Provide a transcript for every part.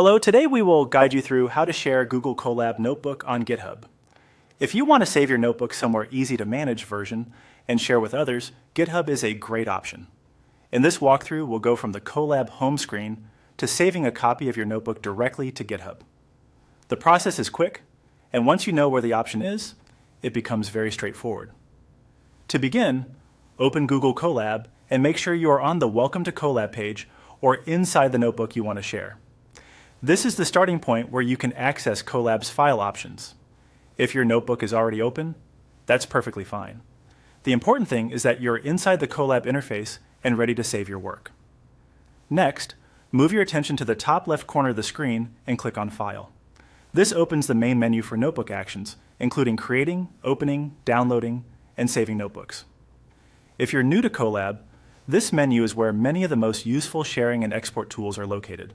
Hello, today we will guide you through how to share Google Colab Notebook on GitHub. If you want to save your notebook somewhere easy to manage version and share with others, GitHub is a great option. In this walkthrough, we'll go from the Colab home screen to saving a copy of your notebook directly to GitHub. The process is quick, and once you know where the option is, it becomes very straightforward. To begin, open Google Colab and make sure you are on the Welcome to Colab page or inside the notebook you want to share. This is the starting point where you can access Colab's file options. If your notebook is already open, that's perfectly fine. The important thing is that you're inside the Colab interface and ready to save your work. Next, move your attention to the top left corner of the screen and click on File. This opens the main menu for notebook actions, including creating, opening, downloading, and saving notebooks. If you're new to Colab, this menu is where many of the most useful sharing and export tools are located.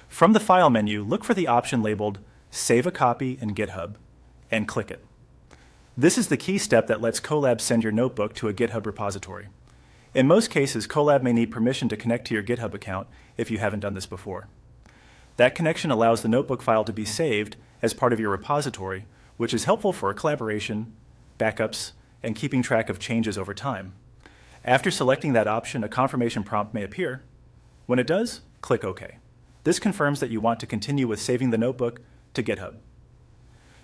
From the File menu, look for the option labeled Save a Copy in GitHub and click it. This is the key step that lets Colab send your notebook to a GitHub repository. In most cases, Colab may need permission to connect to your GitHub account if you haven't done this before. That connection allows the notebook file to be saved as part of your repository, which is helpful for collaboration, backups, and keeping track of changes over time. After selecting that option, a confirmation prompt may appear. When it does, click OK. This confirms that you want to continue with saving the notebook to GitHub.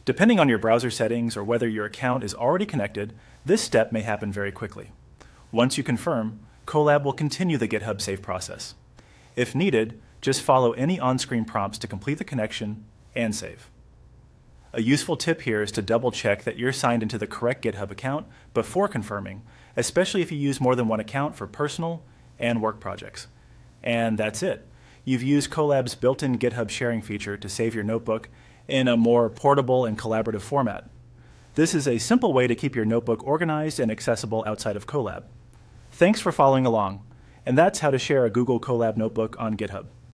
Depending on your browser settings or whether your account is already connected, this step may happen very quickly. Once you confirm, Colab will continue the GitHub save process. If needed, just follow any on-screen prompts to complete the connection and save. A useful tip here is to double-check that you're signed into the correct GitHub account before confirming, especially if you use more than one account for personal and work projects. And that's it. You've used Colab's built-in GitHub sharing feature to save your notebook in a more portable and collaborative format. This is a simple way to keep your notebook organized and accessible outside of Colab. Thanks for following along, and that's how to share a Google Colab notebook on GitHub.